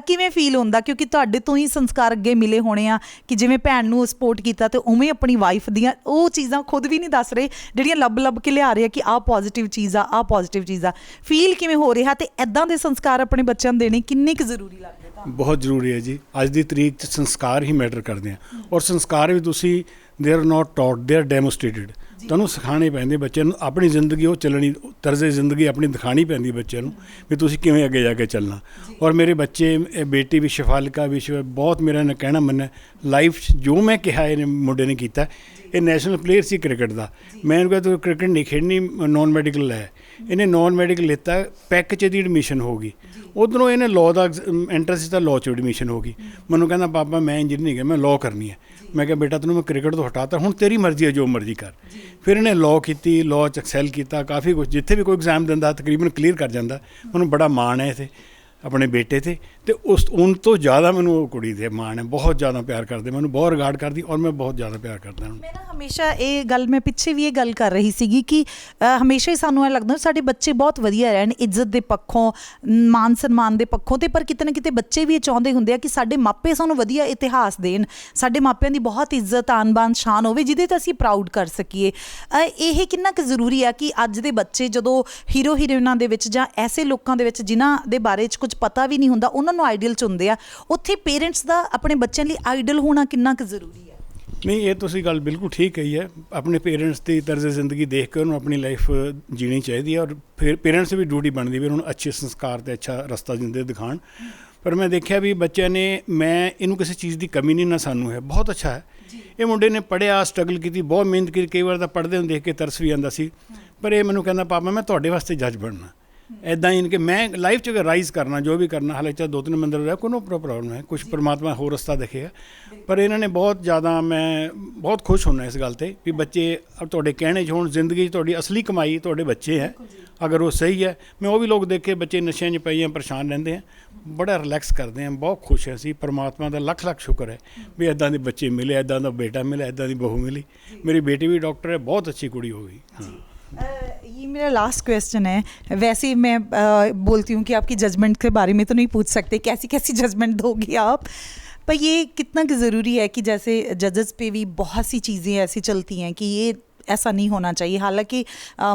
Speaker 2: ਕਿਵੇਂ ਫੀਲ ਹੁੰਦਾ? ਕਿਉਂਕਿ ਤੁਹਾਡੇ ਤੋਂ ਹੀ ਸੰਸਕਾਰ ਅੱਗੇ ਮਿਲੇ ਹੋਣੇ ਆ ਕਿ ਜਿਵੇਂ ਭੈਣ ਨੂੰ ਸਪੋਰਟ ਕੀਤਾ ਤੇ ਉਵੇਂ ਆਪਣੀ ਵਾਈਫ ਦੀਆਂ ਉਹ ਚੀਜ਼ਾਂ ਖੁਦ ਵੀ ਨਹੀਂ ਦੱਸ ਰਹੇ ਜਿਹੜੀਆਂ ਲੱਭ ਕੇ ਲਿਆ ਰਹੇ ਆ ਕਿ ਆਹ ਪੋਜ਼ਿਟਿਵ ਚੀਜ਼ ਆ, ਆਹ ਪੋਜ਼ਿਟਿਵ ਚੀਜ਼ ਆ। ਫੀਲ ਕਿਵੇਂ ਹੋ ਰਿਹਾ ਤੇ ਇੱਦਾਂ ਦੇ ਸੰਸਕਾਰ ਆਪਣੇ ਬੱਚਿਆਂ ਨੂੰ ਦੇਣੇ ਕਿੰਨੇ ਕੁ ਜ਼ਰੂਰੀ ਲੱਗਦੇ ਤੁਹਾਨੂੰ?
Speaker 5: ਬਹੁਤ ਜ਼ਰੂਰੀ ਹੈ ਜੀ। ਅੱਜ ਦੀ ਤਰੀਕ 'ਚ ਸੰਸਕਾਰ ਹੀ ਮੈਟਰ ਕਰਦੇ ਆ, ਔਰ ਸੰਸਕਾਰ ਵੀ ਤੁਸੀਂ they are not taught, they are demonstrated. ਤੁਹਾਨੂੰ ਸਿਖਾਉਣੇ ਪੈਂਦੇ ਬੱਚਿਆਂ ਨੂੰ, ਆਪਣੀ ਜ਼ਿੰਦਗੀ ਉਹ ਚੱਲਣੀ, ਤਰਜ਼ੇ ਜ਼ਿੰਦਗੀ ਆਪਣੀ ਦਿਖਾਉਣੀ ਪੈਂਦੀ ਬੱਚਿਆਂ ਨੂੰ ਵੀ ਤੁਸੀਂ ਕਿਵੇਂ ਅੱਗੇ ਜਾ ਕੇ ਚੱਲਣਾ। ਔਰ ਮੇਰੇ ਬੱਚੇ, ਬੇਟੀ ਵੀ ਸ਼ਫਾਲਿਕਾ ਵੀ ਬਹੁਤ ਮੇਰਾ ਨੇ ਕਹਿਣਾ ਮੰਨਿਆ ਲਾਈਫ 'ਚ ਜੋ ਮੈਂ ਕਿਹਾ ਇਹ ਮੁੰਡੇ ਨੇ ਕੀਤਾ। ਇਹ ਨੈਸ਼ਨਲ ਪਲੇਅਰ ਸੀ ਕ੍ਰਿਕਟ ਦਾ। ਮੈਂ ਇਹਨੂੰ ਕਿਹਾ ਤੂੰ ਕ੍ਰਿਕਟ ਨਹੀਂ ਖੇਡਣੀ, ਨੋਨ ਮੈਡੀਕਲ ਹੈ। ਇਹਨੇ ਨਾਨ ਮੈਡੀਕਲ ਲਿੱਤਾ, ਪੈਕ 'ਚ ਇਹਦੀ ਐਡਮਿਸ਼ਨ ਹੋ ਗਈ। ਉੱਧਰੋਂ ਇਹਨੇ ਲਾਅ ਦਾ ਐਂਟਰੈਂਸ ਦਿੱਤਾ, ਲਾਅ 'ਚ ਐਡਮਿਸ਼ਨ ਹੋ ਗਈ। ਮੈਨੂੰ ਕਹਿੰਦਾ ਪਾਪਾ ਮੈਂ ਇੰਜੀਨੀਅਰਿੰਗ ਹੈ, ਮੈਂ ਲਾਅ ਕਰਨੀ ਹੈ। ਮੈਂ ਕਿਹਾ ਬੇਟਾ ਤੈਨੂੰ ਮੈਂ ਕ੍ਰਿਕਟ ਤੋਂ ਹਟਾਤਾ, ਹੁਣ ਤੇਰੀ ਮਰਜ਼ੀ ਹੈ, ਜੋ ਮਰਜ਼ੀ ਕਰ। ਫਿਰ ਇਹਨੇ ਲਾਅ ਕੀਤੀ, ਲਾਅ 'ਚ ਐਕਸੈਲ ਕੀਤਾ, ਕਾਫੀ ਕੁਝ, ਜਿੱਥੇ ਵੀ ਕੋਈ ਐਗਜ਼ਾਮ ਦਿੰਦਾ ਤਕਰੀਬਨ ਕਲੀਅਰ ਕਰ ਜਾਂਦਾ। ਮੈਨੂੰ ਬੜਾ ਮਾਣ ਹੈ ਇੱਥੇ ਆਪਣੇ ਬੇਟੇ ਤੇ ਉਸ ਤੋਂ ਜ਼ਿਆਦਾ ਮੈਨੂੰ ਉਹ ਕੁੜੀ 'ਤੇ ਮਾਣ ਹੈ। ਬਹੁਤ ਜ਼ਿਆਦਾ ਪਿਆਰ ਕਰਦੇ, ਮੈਨੂੰ ਬਹੁਤ ਰਿਗਾਰਡ ਕਰਦੀ, ਔਰ ਮੈਂ ਬਹੁਤ ਜ਼ਿਆਦਾ ਪਿਆਰ ਕਰਦਾ ਉਹਨੂੰ।
Speaker 2: ਮੈਂ ਨਾ ਹਮੇਸ਼ਾ ਇਹ ਗੱਲ, ਮੈਂ ਪਿੱਛੇ ਵੀ ਇਹ ਗੱਲ ਕਰ ਰਹੀ ਸੀਗੀ ਕਿ ਹਮੇਸ਼ਾ ਹੀ ਸਾਨੂੰ ਇਹ ਲੱਗਦਾ ਸਾਡੇ ਬੱਚੇ ਬਹੁਤ ਵਧੀਆ ਰਹਿਣ, ਇੱਜ਼ਤ ਦੇ ਪੱਖੋਂ, ਮਾਨ ਸਨਮਾਨ ਦੇ ਪੱਖੋਂ, ਤੇ ਪਰ ਕਿਤੇ ਨਾ ਕਿਤੇ ਬੱਚੇ ਵੀ ਇਹ ਚਾਹੁੰਦੇ ਹੁੰਦੇ ਆ ਕਿ ਸਾਡੇ ਮਾਪੇ ਸਾਨੂੰ ਵਧੀਆ ਇਤਿਹਾਸ ਦੇਣ, ਸਾਡੇ ਮਾਪਿਆਂ ਦੀ ਬਹੁਤ ਇੱਜ਼ਤ, ਆਨ ਬਾਨ, ਸ਼ਾਨ ਹੋਵੇ, ਜਿਹਦੇ ਤੇ ਅਸੀਂ ਪ੍ਰਾਊਡ ਕਰ ਸਕੀਏ। ਇਹ ਕਿੰਨਾ ਕੁ ਜ਼ਰੂਰੀ ਆ ਕਿ ਅੱਜ ਦੇ ਬੱਚੇ ਜਦੋਂ ਹੀਰੋ ਹੀਰੋਇਨਾਂ ਦੇ ਵਿੱਚ ਜਾਂ ਐਸੇ ਲੋਕਾਂ ਦੇ ਵਿੱਚ ਜਿਨ੍ਹਾਂ ਦੇ ਬਾਰੇ 'ਚ ਕੁਝ ਪਤਾ ਵੀ ਨਹੀਂ ਹੁੰਦਾ, ਉਹਨਾਂ ਨੂੰ ਆਈਡੀਅਲ ਚੁਣਦੇ ਆ, ਉੱਥੇ ਪੇਰੈਂਟਸ ਦਾ ਆਪਣੇ ਬੱਚਿਆਂ ਲਈ ਆਈਡਲ ਹੋਣਾ ਕਿੰਨਾ ਕੁ ਜ਼ਰੂਰੀ ਹੈ?
Speaker 5: ਨਹੀਂ, ਇਹ ਤੁਸੀਂ ਗੱਲ ਬਿਲਕੁਲ ਠੀਕ ਕਹੀ ਹੈ। ਆਪਣੇ ਪੇਰੈਂਟਸ ਦੀ ਤਰਜ਼ ਜ਼ਿੰਦਗੀ ਦੇਖ ਕੇ ਉਹਨੂੰ ਆਪਣੀ ਲਾਈਫ ਜੀਣੀ ਚਾਹੀਦੀ ਹੈ, ਔਰ ਫਿਰ ਪੇਰੈਂਟਸ ਦੀ ਵੀ ਡਿਊਟੀ ਬਣਦੀ ਵੀ ਉਹਨੂੰ ਅੱਛੇ ਸੰਸਕਾਰ ਅਤੇ ਅੱਛਾ ਰਸਤਾ ਜਿੰਦੇ ਦਿਖਾਉਣ। ਪਰ ਮੈਂ ਦੇਖਿਆ ਵੀ ਬੱਚਿਆਂ ਨੇ, ਮੈਂ ਇਹਨੂੰ ਕਿਸੇ ਚੀਜ਼ ਦੀ ਕਮੀ ਨਹੀਂ, ਨਾ ਸਾਨੂੰ ਹੈ, ਬਹੁਤ ਅੱਛਾ ਹੈ। ਇਹ ਮੁੰਡੇ ਨੇ ਪੜ੍ਹਿਆ, ਸਟਰਗਲ ਕੀਤੀ, ਬਹੁਤ ਮਿਹਨਤ ਕੀਤੀ, ਕਈ ਵਾਰ ਤਾਂ ਪੜ੍ਹਦੇ ਨੂੰ ਦੇਖ ਕੇ ਤਰਸ ਵੀ ਆਉਂਦਾ ਸੀ। ਪਰ ਇਹ ਮੈਨੂੰ ਕਹਿੰਦਾ ਪਾਪਾ ਮੈਂ ਤੁਹਾਡੇ ਵਾਸਤੇ ਜੱਜ ਬਣਨਾ, ਇੱਦਾਂ ਹੀ ਕਿ ਮੈਂ ਲਾਈਫ 'ਚ ਰਾਈਜ਼ ਕਰਨਾ, ਜੋ ਵੀ ਕਰਨਾ। ਹਾਲੇ ਚਾਹੇ 2-3 ਮੰਦਰ ਰਿਹਾ, ਕੋਈ ਪ੍ਰੋਬਲਮ ਹੈ, ਕੁਛ ਪਰਮਾਤਮਾ ਹੋਰ ਰਸਤਾ ਦੇਖੇਗਾ। ਪਰ ਇਹਨਾਂ ਨੇ ਬਹੁਤ ਜ਼ਿਆਦਾ, ਮੈਂ ਬਹੁਤ ਖੁਸ਼ ਹੁੰਦਾ ਇਸ ਗੱਲ 'ਤੇ ਵੀ ਬੱਚੇ ਤੁਹਾਡੇ ਕਹਿਣੇ 'ਚ ਹੋਣ। ਜ਼ਿੰਦਗੀ 'ਚ ਤੁਹਾਡੀ ਅਸਲੀ ਕਮਾਈ ਤੁਹਾਡੇ ਬੱਚੇ ਹੈ, ਅਗਰ ਉਹ ਸਹੀ ਹੈ। ਮੈਂ ਉਹ ਵੀ ਲੋਕ ਦੇਖੇ ਬੱਚੇ ਨਸ਼ਿਆਂ 'ਚ ਪਏ ਆ, ਪਰੇਸ਼ਾਨ ਰਹਿੰਦੇ ਆ, ਬੜਾ ਰਿਲੈਕਸ ਕਰਦੇ ਹਾਂ, ਬਹੁਤ ਖੁਸ਼ ਹਾਂ ਅਸੀਂ। ਪਰਮਾਤਮਾ ਦਾ ਲੱਖ ਲੱਖ ਸ਼ੁਕਰ ਹੈ ਵੀ ਇੱਦਾਂ ਦੇ ਬੱਚੇ ਮਿਲੇ, ਇੱਦਾਂ ਦਾ ਬੇਟਾ ਮਿਲਿਆ, ਇੱਦਾਂ ਦੀ ਬਹੂ ਮਿਲੀ। ਮੇਰੀ ਬੇਟੀ ਵੀ ਡਾਕਟਰ ਹੈ, ਬਹੁਤ ਅੱਛੀ कुड़ी हो गई। हाँ,
Speaker 2: ये मेरा लास्ट क्वेश्चन है। वैसे मैं बोलती हूँ कि आपकी जजमेंट के बारे में तो नहीं पूछ सकते, कैसी कैसी जजमेंट दोगी आप, पर ये कितना ज़रूरी है कि जैसे जजेस पे भी बहुत सी चीज़ें ऐसी चलती हैं कि ये ऐसा नहीं होना चाहिए। हालांकि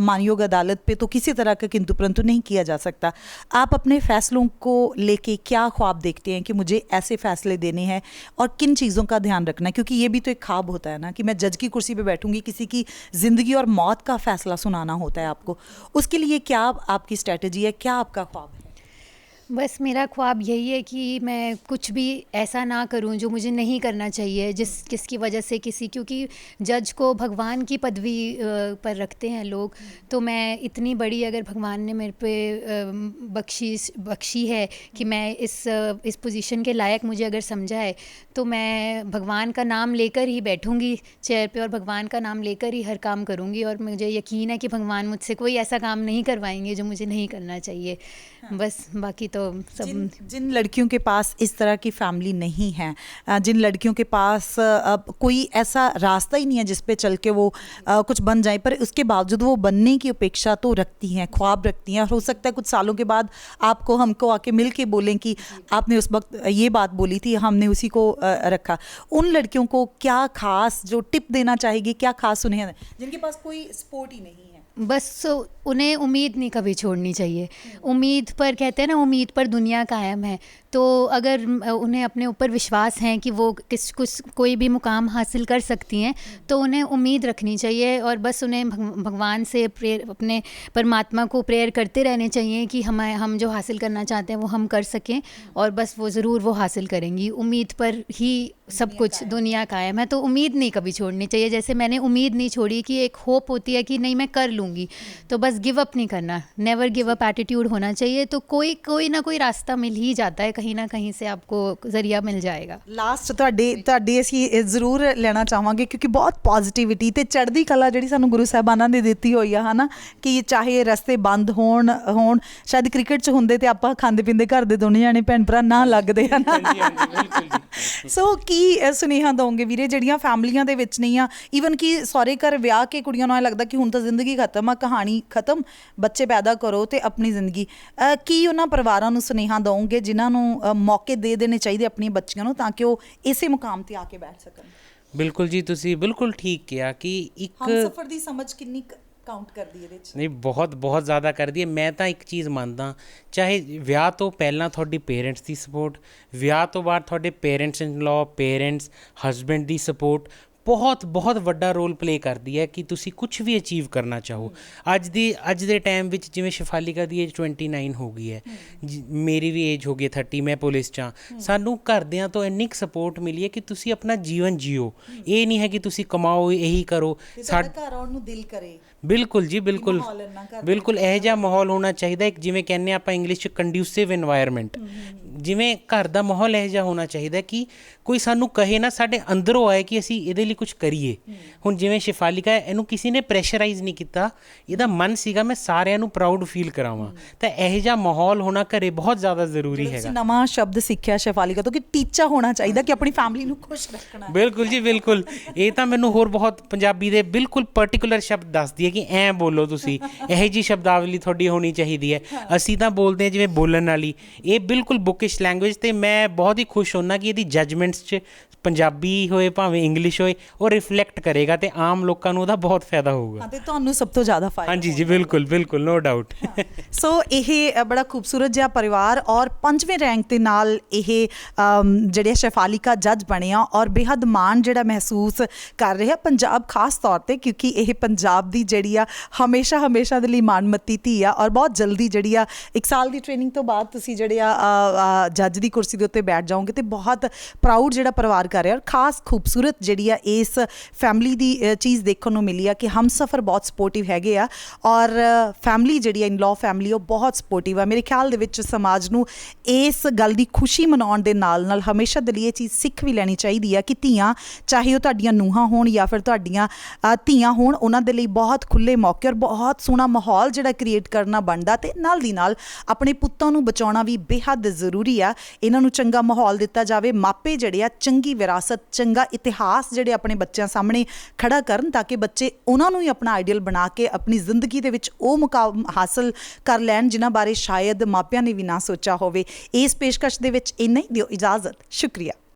Speaker 2: मानयोग अदालत पे तो किसी तरह का किंतु परंतु नहीं किया जा सकता। आप अपने फ़ैसलों को लेके क्या ख्वाब देखते हैं कि मुझे ऐसे फ़ैसले देने हैं और किन चीज़ों का ध्यान रखना है? क्योंकि ये भी तो एक ख्वाब होता है ना कि मैं जज की कुर्सी पे बैठूंगी, किसी की ज़िंदगी और मौत का फ़ैसला सुनाना होता है आपको। उसके लिए क्या आपकी स्ट्रैटेजी है, क्या आपका ख्वाब है?
Speaker 1: बस मेरा ख्वाब यही है कि मैं कुछ भी ऐसा ना करूं जो मुझे नहीं करना चाहिए, किसकी वजह से क्योंकि जज को भगवान की पदवी पर रखते हैं लोग। तो मैं इतनी बड़ी, अगर भगवान ने मेरे पे बख्शी है कि मैं इस पोजीशन के लायक मुझे अगर समझा है, तो मैं भगवान का नाम लेकर ही बैठूंगी चेयर पे और भगवान का नाम लेकर ही हर काम करूंगी। और मुझे यकीन है कि भगवान मुझसे कोई ऐसा काम नहीं करवाएंगे जो मुझे नहीं करना चाहिए। बस बाकी तो सब
Speaker 2: जिन लड़कियों के पास इस तरह की फैमिली नहीं है, जिन लड़कियों के पास कोई ऐसा रास्ता ही नहीं है जिस पे चल के वो कुछ बन जाए, पर उसके बावजूद वो बनने की अपेक्षा तो रखती हैं, ख्वाब रखती हैं, और हो सकता है कुछ सालों के बाद हमको आके मिल के बोलें कि आपने उस वक्त ये बात बोली थी, हमने उसी को रखा। उन लड़कियों को क्या खास जो टिप देना चाहेगी, क्या खास उन्हें, जिनके पास कोई सपोर्ट ही नहीं है?
Speaker 1: बस उन्हें उम्मीद नहीं कभी छोड़नी चाहिए। उम्मीद पर, कहते हैं ना, उम्मीद पर दुनिया कायम है। तो अगर उन्हें अपने ऊपर विश्वास है कि वो कोई भी मुकाम हासिल कर सकती हैं, तो उन्हें उम्मीद रखनी चाहिए। और बस उन्हें भगवान से अपने परमात्मा को प्रेयर करते रहने चाहिए कि हम जो हासिल करना चाहते हैं वो हम कर सकें, और बस वो ज़रूर वो हासिल करेंगी। उम्मीद पर ही सब कुछ, दुनिया कायम है। तो उम्मीद नहीं कभी छोड़नी चाहिए। जैसे मैंने उम्मीद नहीं छोड़ी कि एक होप होती है कि नहीं मैं कर लूँगी, तो बस गिव अप नहीं करना, नेवर गिव अप एटीट्यूड होना चाहिए। तो कोई ना कोई रास्ता मिल ही जाता है, कहीं ना कहीं से आपको ज़रिया मिल जाएगा।
Speaker 2: ਲਾਸਟ ਤੁਹਾਡੇ ਅਸੀਂ ਜ਼ਰੂਰ ਲੈਣਾ ਚਾਹਾਂਗੇ, ਕਿਉਂਕਿ ਬਹੁਤ ਪੋਜ਼ਿਟਿਵਿਟੀ ਤੇ ਚੜ੍ਹਦੀ ਕਲਾ ਜਿਹੜੀ ਸਾਨੂੰ ਗੁਰੂ ਸਾਹਿਬਾਨਾਂ ਨੇ ਦਿੱਤੀ ਹੋਈ ਆ, ਹਨਾ, ਕਿ ਚਾਹੇ ਰਸਤੇ ਬੰਦ ਹੋਣ ਸ਼ਾਇਦ ਕ੍ਰਿਕਟ 'ਚ ਹੁੰਦੇ ਤੇ ਆਪਾਂ ਖਾਂਦੇ ਪੀਂਦੇ ਘਰ ਦੇ ਦੋਨੇ ਜਾਣੇ ਭੈਣ ਭਰਾ ਨਾ ਲੱਗਦੇ ਹਨ। ਸੋ ਕੀ ਸੁਨੇਹਾ ਦਓਗੇ ਵੀਰੇ ਜਿਹੜੀਆਂ ਫੈਮਲੀਆਂ ਦੇ ਵਿੱਚ ਨਹੀਂ ਆ, ਈਵਨ ਕਿ ਸਹੁਰੇ ਘਰ ਵਿਆਹ ਕੇ ਕੁੜੀਆਂ ਨੂੰ ਐਂ ਲੱਗਦਾ ਕਿ ਹੁਣ ਤਾਂ ਜ਼ਿੰਦਗੀ ਖਤਮ ਆ, ਕਹਾਣੀ ਖਤਮ, ਬੱਚੇ ਪੈਦਾ ਕਰੋ ਤੇ ਆਪਣੀ ਜ਼ਿੰਦਗੀ, ਕੀ ਉਹਨਾਂ ਪਰਿਵਾਰਾਂ ਨੂੰ ਸੁਨੇਹਾ ਦਓਗੇ ਜਿਨ੍ਹਾਂ ਨੂੰ ਮੌਕੇ ਦੇ ਦੇਣੇ ਚਾਹੀਦੇ ਆਪਣੀਆਂ ਬੱਚੀਆਂ ਨੂੰ, ਤਾਂ ਕਿ ਉਹ ਇਸੇ ਮੁਕਾਮ ਤੇ ਆ ਕੇ ਬੈਠ ਸਕਣ?
Speaker 4: ਬਿਲਕੁਲ ਜੀ, ਤੁਸੀਂ ਬਿਲਕੁਲ ਠੀਕ ਕਿਹਾ ਕਿ ਇੱਕ
Speaker 2: ਹਮਸਫਰ ਦੀ ਸਮਝ ਕਿੰਨੀ ਕਾਊਂਟ ਕਰਦੀ ਇਹਦੇ 'ਚ?
Speaker 4: ਨਹੀਂ, ਬਹੁਤ ਜ਼ਿਆਦਾ ਕਰਦੀ ਹੈ। ਮੈਂ ਤਾਂ ਇੱਕ ਚੀਜ਼ ਮੰਨਦਾ, ਚਾਹੇ ਵਿਆਹ ਤੋਂ ਪਹਿਲਾਂ ਤੁਹਾਡੀ ਪੇਰੈਂਟਸ ਦੀ ਸਪੋਰਟ, ਵਿਆਹ ਤੋਂ ਬਾਅਦ ਤੁਹਾਡੇ parents in law, parents, husband the support, ਬਹੁਤ ਬਹੁਤ ਵੱਡਾ ਰੋਲ ਪਲੇ ਕਰਦੀ ਹੈ ਕਿ ਤੁਸੀਂ ਕੁਝ ਵੀ ਅਚੀਵ ਕਰਨਾ ਚਾਹੋ। ਅੱਜ ਦੇ ਟਾਈਮ ਵਿੱਚ ਜਿਵੇਂ ਸ਼ਿਫਾਲਿਕਾ ਦੀ ਏਜ 29 ਹੋ ਗਈ ਹੈ, ਮੇਰੀ ਵੀ ਏਜ ਹੋ ਗਈ 30, ਮੈਂ ਪੁਲਿਸ 'ਚ ਹਾਂ। ਸਾਨੂੰ ਘਰਦਿਆਂ ਤੋਂ ਇੰਨੀ ਕੁ ਸਪੋਰਟ ਮਿਲੀ ਹੈ ਕਿ ਤੁਸੀਂ ਆਪਣਾ ਜੀਵਨ ਜੀਓ, ਇਹ ਨਹੀਂ ਹੈ ਕਿ ਤੁਸੀਂ ਕਮਾਓ ਇਹੀ ਕਰੋ।
Speaker 2: ਘਰ ਆਉਣ ਨੂੰ ਦਿਲ ਕਰੇ।
Speaker 4: ਬਿਲਕੁਲ ਜੀ, ਬਿਲਕੁਲ ਬਿਲਕੁਲ ਇਹੋ ਜਿਹਾ ਮਾਹੌਲ ਹੋਣਾ ਚਾਹੀਦਾ, ਇੱਕ ਜਿਵੇਂ ਕਹਿੰਦੇ ਆਪਾਂ ਇੰਗਲਿਸ਼ 'ਚ ਕੰਡਿਊਸਿਵ ਇਨਵਾਇਰਮੈਂਟ, ਜਿਵੇਂ ਘਰ ਦਾ ਮਾਹੌਲ ਇਹੋ ਜਿਹਾ ਹੋਣਾ ਚਾਹੀਦਾ ਕਿ ਕੋਈ ਸਾਨੂੰ ਕਹੇ ਨਾ, ਸਾਡੇ ਅੰਦਰੋਂ ਆਏ ਕਿ ਅਸੀਂ ਇਹਦੇ ਲਈ ਕੁਝ ਕਰੀਏ। ਹੁਣ ਜਿਵੇਂ ਸ਼ਿਫਾਲਿਕਾ, ਇਹਨੂੰ ਕਿਸੇ ਨੇ ਪ੍ਰੈਸ਼ਰਾਈਜ਼ ਨਹੀਂ ਕੀਤਾ, ਇਹਦਾ ਮਨ ਸੀਗਾ ਮੈਂ ਸਾਰਿਆਂ ਨੂੰ ਪ੍ਰਾਊਡ ਫੀਲ ਕਰਾਵਾਂ। ਤਾਂ ਇਹੋ ਜਿਹਾ ਮਾਹੌਲ ਹੋਣਾ ਘਰੇ ਬਹੁਤ ਜ਼ਿਆਦਾ ਜ਼ਰੂਰੀ ਹੈਗਾ।
Speaker 2: ਨਵਾਂ ਸ਼ਬਦ ਸਿੱਖਿਆ ਸ਼ਿਫਾਲਿਕਾ ਤੋਂ ਕਿ ਟੀਚਾ ਹੋਣਾ ਚਾਹੀਦਾ ਕਿ ਆਪਣੀ ਫੈਮਿਲੀ ਨੂੰ ਖੁਸ਼ ਰੱਖਣਾ।
Speaker 4: ਬਿਲਕੁਲ ਜੀ, ਬਿਲਕੁਲ। ਇਹ ਤਾਂ ਮੈਨੂੰ ਹੋਰ ਬਹੁਤ ਪੰਜਾਬੀ ਦੇ ਬਿਲਕੁਲ ਪਰਟੀਕੂਲਰ ਸ਼ਬਦ ਦੱਸਦੀ ਹੈ ਕਿ ਐਂ ਬੋਲੋ ਤੁਸੀਂ, ਇਹੋ ਜਿਹੀ ਸ਼ਬਦਾਵਲੀ ਤੁਹਾਡੀ ਹੋਣੀ ਚਾਹੀਦੀ ਹੈ। ਅਸੀਂ ਤਾਂ ਬੋਲਦੇ ਹਾਂ ਜਿਵੇਂ ਬੋਲਣ ਵਾਲੀ, ਇਹ ਬਿਲਕੁਲ ਬੁਕਿਸ਼ ਲੈਂਗੁਏਜ। ਅਤੇ ਮੈਂ ਬਹੁਤ ਹੀ ਖੁਸ਼ ਹੁੰਦਾ ਕਿ ਇਹਦੀ ਜੱਜਮੈਂਟਸ 'ਚ ਪੰਜਾਬੀ ਹੋਏ ਭਾਵੇਂ ਇੰਗਲਿਸ਼ ਹੋਏ, ਉਹ ਰਿਫਲੈਕਟ ਕਰੇਗਾ ਅਤੇ ਆਮ ਲੋਕਾਂ ਨੂੰ ਉਹਦਾ ਬਹੁਤ ਫਾਇਦਾ ਹੋਊਗਾ।
Speaker 2: ਅਤੇ ਤੁਹਾਨੂੰ ਸਭ ਤੋਂ ਜ਼ਿਆਦਾ ਫਾਇਦਾ।
Speaker 4: ਹਾਂਜੀ ਜੀ, ਬਿਲਕੁਲ ਬਿਲਕੁਲ, ਨੋ ਡਾਊਟ।
Speaker 2: ਸੋ ਇਹ ਬੜਾ ਖੂਬਸੂਰਤ ਜਿਹਾ ਪਰਿਵਾਰ ਔਰ 5ਵੇਂ ਰੈਂਕ ਦੇ ਨਾਲ ਇਹ ਜਿਹੜੇ ਸ਼ਿਫਾਲਿਕਾ ਜੱਜ ਬਣੇ ਆ ਔਰ ਬੇਹੱਦ ਮਾਣ ਜਿਹੜਾ ਮਹਿਸੂਸ ਕਰ ਰਿਹਾ ਪੰਜਾਬ ਖਾਸ ਤੌਰ 'ਤੇ, ਕਿਉਂਕਿ ਇਹ ਪੰਜਾਬ ਦੀ ਜਿਹੜੀ ਆ ਹਮੇਸ਼ਾ ਦੇ ਲਈ ਮਾਣਮੱਤੀ ਧੀ ਆ। ਔਰ ਬਹੁਤ ਜਲਦੀ ਜਿਹੜੀ ਆ 1 ਸਾਲ ਦੀ ਟ੍ਰੇਨਿੰਗ ਤੋਂ ਬਾਅਦ ਤੁਸੀਂ ਜਿਹੜੇ ਆ ਜੱਜ ਦੀ ਕੁਰਸੀ ਦੇ ਉੱਤੇ ਬੈਠ ਜਾਓਗੇ ਅਤੇ ਬਹੁਤ ਪ੍ਰਾਊਡ ਜਿਹੜਾ ਪਰਿਵਾਰ ਕਰ ਰਿਹਾ। ਔਰ ਖਾਸ ਖੂਬਸੂਰਤ ਜਿਹੜੀ ਆ ਇਸ ਫੈਮਿਲੀ ਦੀ ਚੀਜ਼ ਦੇਖਣ ਨੂੰ ਮਿਲੀ ਆ ਕਿ ਹਮਸਫਰ ਬਹੁਤ ਸਪੋਰਟਿਵ ਹੈਗੇ ਆ ਔਰ ਫੈਮਿਲੀ ਜਿਹੜੀ ਆ ਇਨ-ਲॉ ਫੈਮਿਲੀ ਉਹ ਬਹੁਤ ਸਪੋਰਟਿਵ ਆ। ਮੇਰੇ ਖਿਆਲ ਦੇ ਵਿੱਚ ਸਮਾਜ ਨੂੰ ਇਸ ਗੱਲ ਦੀ ਖੁਸ਼ੀ ਮਨਾਉਣ ਦੇ ਨਾਲ ਹਮੇਸ਼ਾ ਦੇ ਲਈ ਇਹ ਚੀਜ਼ ਸਿੱਖ ਵੀ ਲੈਣੀ ਚਾਹੀਦੀ ਆ ਕਿ ਧੀਆਂ, ਚਾਹੇ ਉਹ ਤੁਹਾਡੀਆਂ ਨੂੰਹਾਂ ਹੋਣ ਜਾਂ ਫਿਰ ਤੁਹਾਡੀਆਂ ਧੀਆਂ ਹੋਣ, ਉਹਨਾਂ ਦੇ ਲਈ ਬਹੁਤ ਖੁੱਲ੍ਹੇ ਮੌਕੇ ਔਰ ਬਹੁਤ ਸੋਹਣਾ ਮਾਹੌਲ ਜਿਹੜਾ ਕ੍ਰੀਏਟ ਕਰਨਾ ਬਣਦਾ, ਅਤੇ ਨਾਲ ਦੀ ਨਾਲ ਆਪਣੇ ਪੁੱਤਾਂ ਨੂੰ ਬਚਾਉਣਾ ਵੀ ਬੇਹੱਦ ਜ਼ਰੂਰੀ ਆ। ਇਹਨਾਂ ਨੂੰ ਚੰਗਾ ਮਾਹੌਲ ਦਿੱਤਾ ਜਾਵੇ, ਮਾਪੇ ਜਿਹੜੇ ਆ ਚੰਗੀ ਵਿਰਾਸਤ, ਚੰਗਾ ਇਤਿਹਾਸ ਜਿਹੜੇ ਆਪਣੇ ਬੱਚਿਆਂ ਸਾਹਮਣੇ ਖੜਾ ਕਰਨ, ਤਾਂ ਕਿ ਬੱਚੇ ਉਹਨਾਂ ਨੂੰ ਹੀ ਆਪਣਾ ਆਈਡੀਅਲ ਬਣਾ ਕੇ ਆਪਣੀ ਜ਼ਿੰਦਗੀ ਦੇ ਵਿੱਚ ਉਹ ਮੁਕਾਮ ਹਾਸਲ ਕਰ ਲੈਣ ਜਿਨ੍ਹਾਂ ਬਾਰੇ ਸ਼ਾਇਦ ਮਾਪਿਆਂ ਨੇ ਵੀ ਨਾ ਸੋਚਿਆ ਹੋਵੇ। ਇਸ ਪੇਸ਼ਕਸ਼ ਦੇ ਵਿੱਚ ਇੰਨਾ ਹੀ, ਦਿਓ ਇਜਾਜ਼ਤ। ਸ਼ੁਕਰੀਆ।